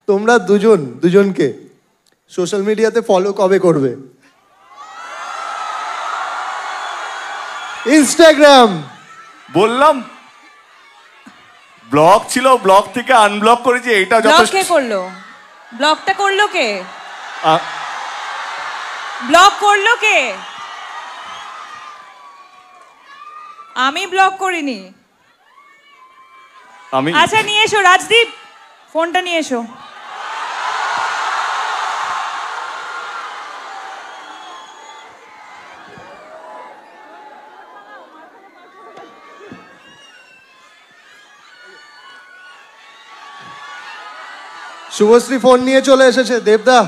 তোমরা দুজনকে সোশ্যাল মিডিয়াতে ফলো কবে করবে? ইনস্টাগ্রাম বললাম ব্লক ছিল, ব্লক থেকে আনব্লক করেছি, এটা যথেষ্ট। কে করলো ব্লকটা? করলো কে? ব্লক করলো কে? আমি ব্লক করিনি। আচ্ছা নিয়ে এসো রাজদীপ, ফোনটা নিয়ে এসো। শুভশ্রী ফোন নিয়ে চলে এসেছে। দেবদা,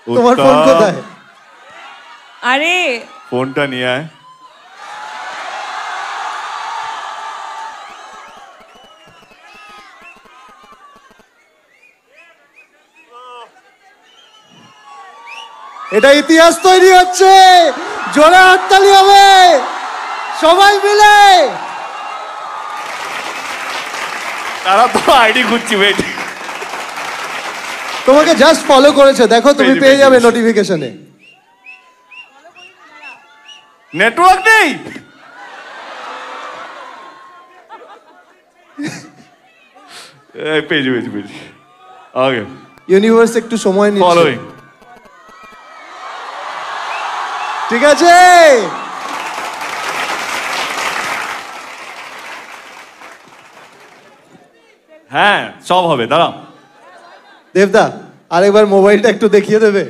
তোমার ফোন কোথায়? আরে ফোনটা নিয়ে আয়। এটা ইতিহাস তৈরি হচ্ছে, জোরে হাততালি হবে সবাই মিলে। তারা তো আইডি খুঁজছি, ওয়েট। তোমাকে জাস্ট ফলো করেছে, দেখো তুমি পেয়ে যাবে নোটিফিকেশনে। নেটওয়ার্ক নেই। পেজ ওকে, ইউনিভার্স একটু সময় নিচ্ছে। ফলোইং, ঠিক আছে। হ্যাঁ সব হবে, দাঁড়াও। দেবদা আরেকবার মোবাইলটা একটু দেখিয়ে দেবে?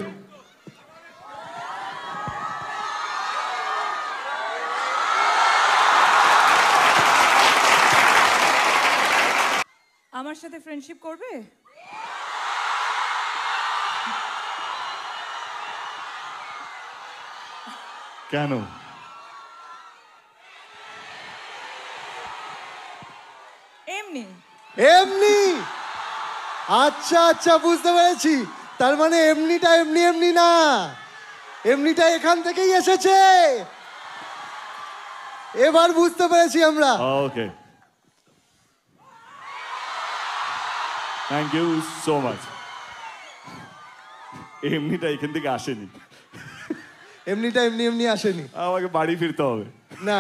আমার সাথে ফ্রেন্ডশিপ করবে? কেন? এমনি এমনি? আচ্ছা আচ্ছা, বুঝতে পেরেছি। তার মানে এমনিটা এমনি না, এমনিটা এখান থেকেই এসেছে। এবার বুঝতে পেরেছি আমরা। ওকে, থ্যাংক ইউ সো মাচ। এমনিটা এখান থেকে আসেনি, এমনিটা এমনি আসেনি। আমাকে বাড়ি ফিরতে হবে। না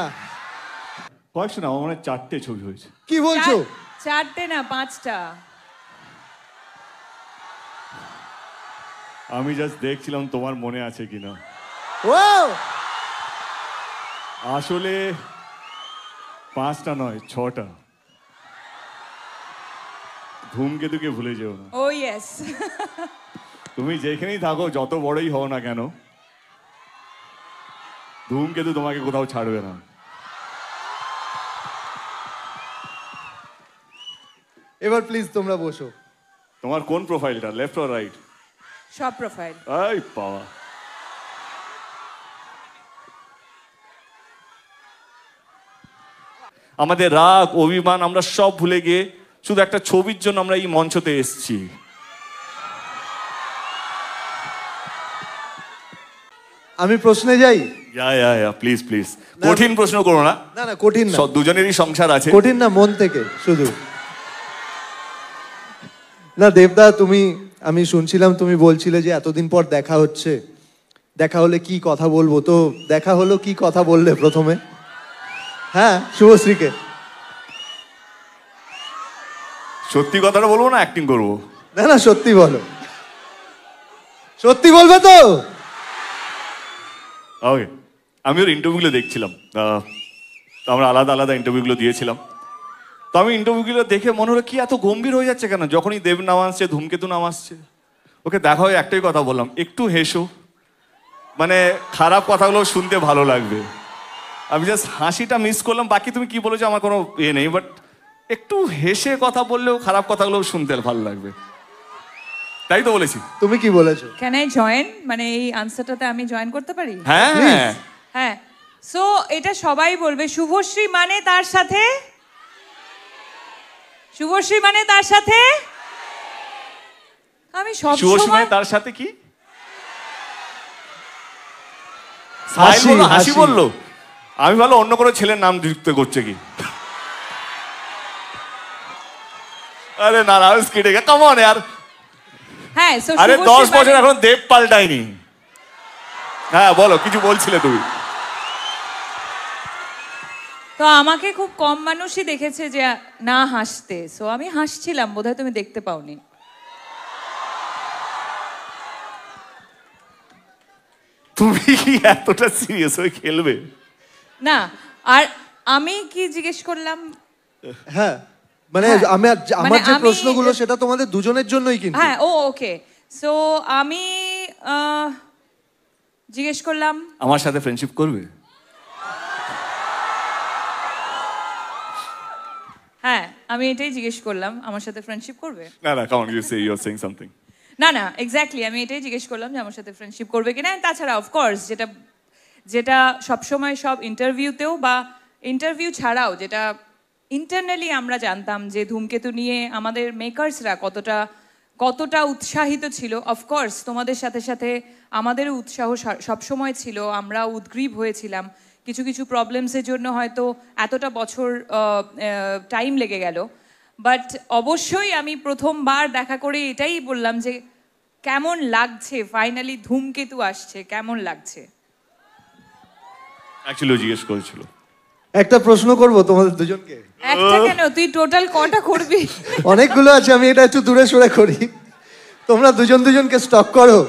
কয়েকশো না, আমার মনে হয় 4টে ছবি হয়েছে। কি বলছো? 4টে না 5টা। আমি জাস্ট দেখছিলাম তোমার মনে আছে কিনা। ওয়াও, আসলে 5টা নয় 6টা। ধূমকেতুকে ভুলে যেও না। ও ইয়েস। তুমি যেখানেই থাকো, যত বড়ই হও না কেন, ধূমকেতু তোমাকে কোথাও ছাড়বে না। এবার প্লিজ তোমরা বসো। তোমার কোন প্রোফাইলটা, লেফট অর রাইট? সব প্রোফাইল। এই বাবা, আমাদের রাগ অভিমান আমরা সব ভুলে গিয়ে শুধু একটা ছবির জন্য আমরা এই মঞ্চতে এসেছি। আমি প্রশ্নে যাই? প্লিজ প্লিজ, কঠিন প্রশ্ন করো না। না না কঠিন না, দুজনেরই সংসার আছে। কঠিন না, মন থেকে শুধু। না দেবদা, আমি শুনছিলাম তুমি বলছিলে যে এতদিন পর দেখা হচ্ছে, দেখা হলে কি কথা বলবো, তো দেখা হলো, কি কথা বললে প্রথমে? হ্যাঁ, শুভশ্রীকে। সত্যি কথাটা বলবো না অ্যাক্টিং করবো? না না, সত্যি বলো, সত্যি বলবে তো? ওকে, আমি ওর ইন্টারভিউগুলো দেখছিলাম, আমরা আলাদা আলাদা ইন্টারভিউগুলো দিয়েছিলাম। তো আমি ইন্টারভিউগুলো দেখে মনে হলো কি এত গম্ভীর হয়ে যাচ্ছে কেন, যখনই দেব নাম আসছে, ধূমকেতু নাম আসছে। ওকে দেখা হয়ে একটাই কথা বললাম, একটু হেসো, মানে খারাপ কথাগুলো শুনতে ভালো লাগবে। আমি জাস্ট হাসিটা মিস করলাম, বাকি তুমি কি বলেছো আমার কোনো নেই, বাট একটু হেসে কথা বললেও খারাপ কথাগুলো শুনতে ভালো লাগবে, তাই তো বলেছি। তুমি কি বলেছো? ক্যান আই জয়েন, মানে এই আনসারটাতে আমি জয়েন করতে পারি? হ্যাঁ হ্যাঁ। সো এটা সবাই বলবে, শুভশ্রী মানে তার সাথে, শুভশ্রী মানে তার সাথে। আমি সব শুভশ্রী মানে তার সাথে কি? হাসি বললো, আমি ভালো অন্য কোনো ছেলের নাম যুক্ত করছে কি। আরে না, কাম অন यार, হ্যাঁ so আরে শুভশ্রী 10 বছর এখন দেব পাল্টায়নি। হ্যাঁ বলো, কিছু বলছিলে তুমি। তো আমাকে খুব কম মানুষই দেখেছে যে না হাসতে, সো আমি হাসছিলাম, বোধহয় তুমি দেখতে পাওনি। তুমি কি এতটা সিরিয়াস হয়ে খেলবে? না, আর আমি কি জিজ্ঞেস করলাম? হ্যাঁ মানে হ্যাঁ, আমার মানে যে আমি- প্রশ্নগুলো সেটা তোমাদের দুজনের জন্যই কিন্তু। হ্যাঁ ওকে, সো আমি জিজ্ঞেস করলাম আমার সাথে ফ্রেন্ডশিপ করবে? হ্যাঁ আমি এটাই জিজ্ঞেস করলাম, আমার সাথে ফ্রেন্ডশিপ করবে? না না, come on, you say, you are saying something. না না এক্স্যাক্টলি, আমি এটাই জিজ্ঞেস করলাম যে আমার সাথে ফ্রেন্ডশিপ করবে কিনা। তাছাড়া অফকোর্স যেটা যেটা সবসময় সব ইন্টারভিউতেও বা ইন্টারভিউ ছাড়াও যেটা ইন্টারনালি আমরা জানতাম যে ধূমকেতু নিয়ে আমাদের মেকার্সরা কতটা উৎসাহিত ছিল। অফকোর্স তোমাদের সাথে সাথে আমাদেরও উৎসাহ সবসময় ছিল, আমরা উদ্গ্রীব হয়েছিলাম। কিছু কিছু প্রবলেমসের জন্য হয়তো এতটা বছর টাইম লেগে গেল, বাট অবশ্যই আমি প্রথমবার দেখা করে এটাই বললাম যে কেমন লাগছে, ফাইনালি ধূমকেতু আসছে, কেমন লাগছে। অ্যাকচুয়ালি জিজ্ঞেস করেছিল। একটা প্রশ্ন করব তোমাদের দুজনকে। একটা কেন, তুই টোটাল কটা করবি? অনেকগুলো আছে, আমি এটা একটু দূরে সরে করি। তোমরা দুজনকে স্টক করো।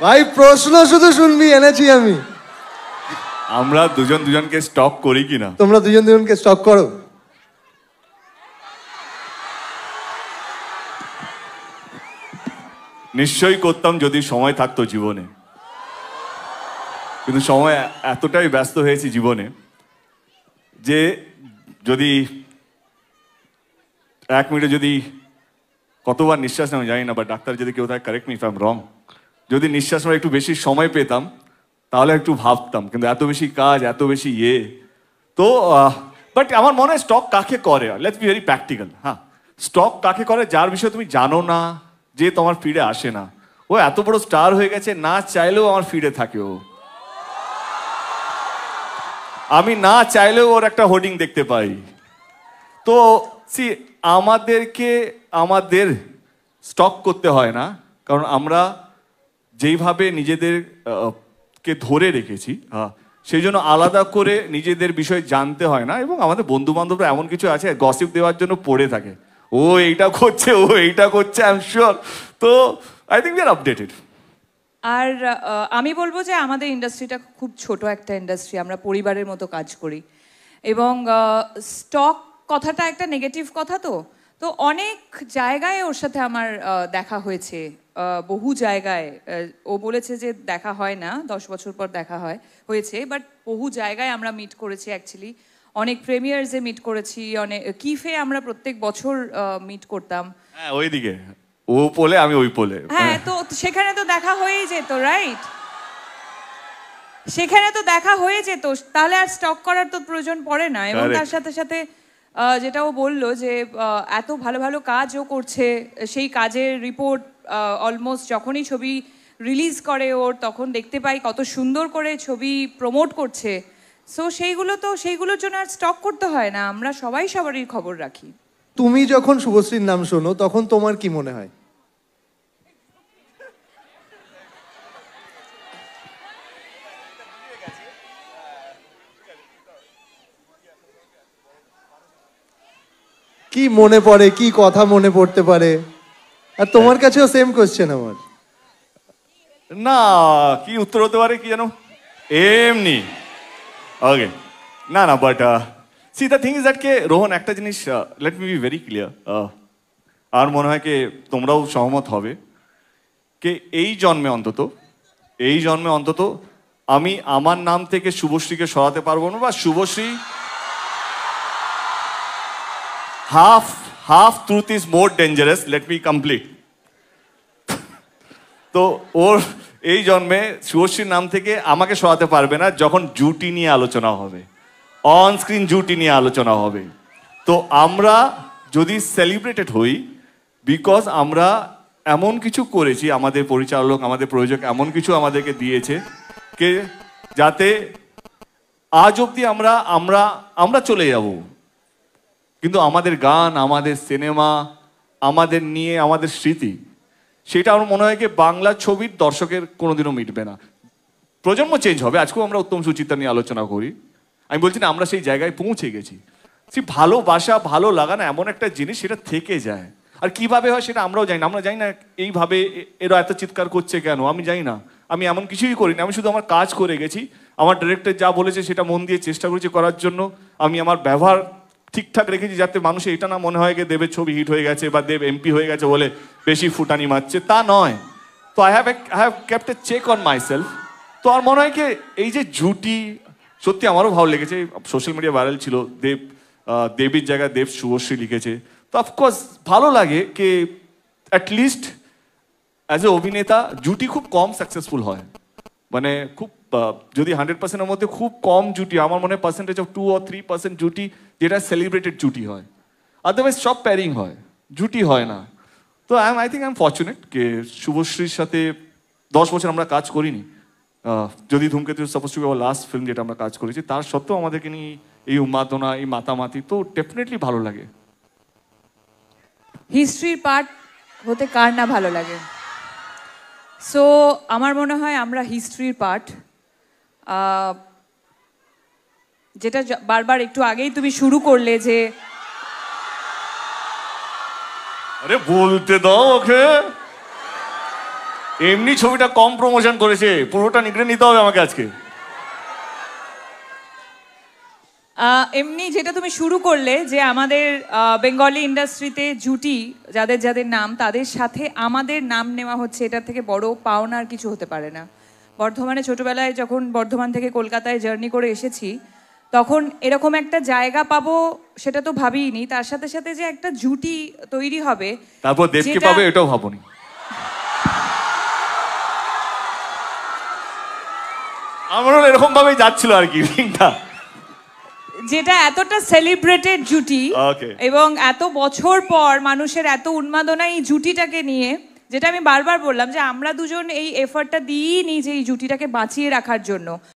ভাই প্রশ্ন শুধু শুনবি এনেছি আমি। আমরা দুজনকে স্টক করি কিনা? তোমরা দুজনকে স্টক করো। নিশ্চয়ই করতাম যদি সময় থাকতো জীবনে, কিন্তু সময় এতটাই ব্যস্ত হয়েছি জীবনে যে যদি 1 মিনিটে যদি কতবার নিঃশ্বাস নেওয়া জানি না, বা ডাক্তার যদি কেউ থাকে correct me if I am রং, যদি নিঃশ্বাস নেওয়ার একটু বেশি সময় পেতাম তাহলে একটু ভাবতাম, কিন্তু এত বেশি কাজ, এত বেশি তো বাট আমার মনে হয় স্টক কাকে করে, লেটস বি ভেরি প্র্যাকটিক্যাল। হ্যাঁ, স্টক কাকে করে? যার বিষয়ে তুমি জানো না, যে তোমার ফিডে আসে না। ও এত বড় স্টার হয়ে গেছে, না চাইলেও আমার ফিডে থাকে ও। আমি না চাইলেও ওর একটা হোর্ডিং দেখতে পাই। তো সি, আমাদের স্টক করতে হয় না, কারণ আমরা যেইভাবে নিজেদের কে ধরে রেখেছি, সেই জন্য আলাদা করে নিজেদের বিষয় জানতে হয় না। এবং আমাদের বন্ধু বান্ধবরা এমন কিছু আছে গসিপ দেওয়ার জন্য পড়ে থাকে, ও এইটা করছে, ও এইটা করছে, আই এম শিওর। তো I think we are updated. আর আমি বলবো যে আমাদের ইন্ডাস্ট্রিটা খুব ছোট একটা ইন্ডাস্ট্রি, আমরা পরিবারের মতো কাজ করি। এবং স্টক কথাটা একটা নেগেটিভ কথা, তো অনেক জায়গায় ওর সাথে আমার দেখা হয়েছে, বহু জায়গায়। ও বলেছে যে দেখা হয় না, 10 বছর পর দেখা হয়েছে, বাট বহু জায়গায় আমরা মিট করেছি অ্যাকচুয়ালি। অনেক প্রিমিয়ার্সে মিট করেছি, অনেক কিফে আমরা প্রত্যেক বছর মিট করতাম। হ্যাঁ, ওইদিকে ও পোলে, আমি ওই পোলে। হ্যাঁ, তো সেখানে তো দেখা হয়েই যেত, রাইট? সেখানে তো দেখা হয়ে যেত, তাহলে আর স্টক করার তো প্রয়োজন পড়ে না। এবং তার সাথে সাথে যেটা ও বললো যে এত ভালো ভালো কাজ ও করছে, সেই কাজের রিপোর্ট অলমোস্ট যখনই ছবি রিলিজ করে ওর, তখন দেখতে পাই কত সুন্দর করে ছবি প্রমোট করছে। সো সেইগুলোর জন্য আর স্টক করতে হয় না, আমরা সবাই সবারই খবর রাখি। তুমি যখন শুভশ্রীর নাম শোনো তখন তোমার কি মনে হয়? কি মনে পড়ে, কি কথা মনে পড়তে পারে? আর তোমার কাছেও সেম কোশ্চেন আমার। না, কি উত্তর হতে পারে কি জানো, এমনি ওকে। না না, but see the thing is that কে রোহন, একটা জিনিস let me be very clear, আর মনে হয় কি তোমরাও সহমত হবে, কে এই জন্মে অন্তত আমি আমার নাম থেকে শুভশ্রীকে সরাতে পারবো না, বা Subhashree half truth is more dangerous, let me complete. তো ওর এই জন্মে শুভশ্রীর নাম থেকে আমাকে সরাতে পারবে না যখন জুটি নিয়ে আলোচনা হবে, অন স্ক্রিন জুটি নিয়ে আলোচনা হবে। তো আমরা যদি সেলিব্রেটেড হই, বিকজ আমরা এমন কিছু করেছি, আমাদের পরিচালক, আমাদের প্রযোজক এমন কিছু আমাদেরকে দিয়েছে কে যাতে আজ অবধি আমরা চলে যাব। কিন্তু আমাদের গান, আমাদের সিনেমা, আমাদের নিয়ে আমাদের স্মৃতি, সেটা আমার মনে হয় কি বাংলা ছবির দর্শকের কোনোদিনও মিটবে না। প্রজন্ম চেঞ্জ হবে, আজকেও আমরা উত্তম সুচিত্রা নিয়ে আলোচনা করি। আমি বলছি না আমরা সেই জায়গায় পৌঁছে গেছি। সেই ভালোবাসা, ভালো লাগা না এমন একটা জিনিস, সেটা থেকে যায়। আর কিভাবে হয় সেটা আমরাও জানি না। আমরা জানি না এইভাবে এরা এত চিৎকার করছে কেন, আমি জানি না। আমি এমন কিছুই করিনি, আমি শুধু আমার কাজ করে গেছি। আমার ডিরেক্টর যা বলেছে সেটা মন দিয়ে চেষ্টা করেছি করার জন্য। আমি আমার ব্যবহার ঠিকঠাক রেখেছি যাতে মানুষের এটা না মনে হয় যে দেবের ছবি হিট হয়ে গেছে বা দেব এমপি হয়ে গেছে বলে বেশি ফুটানি মারছে, তা নয়। তো I have kept a check on myself. তো আমার মনে হয় কি এই যে জুটি, সত্যি আমারও ভালো লেগেছে। সোশ্যাল মিডিয়া ভাইরাল ছিল, দেবীর জায়গায় দেব শুভশ্রী লিখেছে। তো অফকোর্স ভালো লাগে কি অ্যাটলিস্ট অ্যাজ এ অভিনেতা জুটি খুব কম সাকসেসফুল হয়। মানে খুব যদি 100%-এর মধ্যে খুব কম জুটি, আমার মনে হয় পার্সেন্টেজ অফ 2 or 3% জুটি যেটা সেলিব্রেটেড জুটি হয়। আদারওয়াইজ সব প্যারিং হয়, জুটি হয় না। তো I think I am fortunate কে শুভশ্রীর সাথে 10 বছর আমরা কাজ করিনি। যদি Dhumketu suppose to be our last film যেটা আমরা কাজ করেছি, তার সত্ত্বেও আমাদেরকে নিয়ে এই উন্মাদনা, এই মাতামাতি, তো ডেফিনেটলি ভালো লাগে। হিস্ট্রির পার্ট হতে কার না ভালো লাগে। সো আমার মনে হয় আমরা হিস্ট্রির পার্ট। যেটা বারবার একটু আগেই তুমি শুরু করলে যে আরে বলতে দাও ওকে। এমনি ছবিটা কম প্রমোশন করেছে, পুরোটা নিগড়ে নিতে হবে আমাকে আজকে। এমনি যেটা তুমি শুরু করলে যে আমাদের বেঙ্গলি ইন্ডাস্ট্রিতে জুটি যাদের যাদের নাম, তাদের সাথে আমাদের নাম নেওয়া হচ্ছে, এটার থেকে বড় পাওনা আর কিছু হতে পারে না। বর্ধমানে ছোটবেলায় যখন বর্ধমান থেকে কলকাতায় জার্নি করে এসেছি, তখন এরকম একটা জায়গা পাবো সেটা তো ভাবিনি। তার সাথে সাথে যে একটা জুটি তৈরি হবে, তারপর দেবকে যেটা- পাবে এটাও ভাবনি। আমারও এরকম ভাবেই যাচ্ছিল আর কি রিংটা। যেটা এতটা সেলিব্রেটেড জুটি Okay. এবং এত বছর পর মানুষের এত উন্মাদনা এই জুটিটাকে নিয়ে, যেটা আমি বারবার বললাম যে আমরা দুজন এই এফর্টটা দিইনি যে এই জুটিটাকে বাঁচিয়ে রাখার জন্য।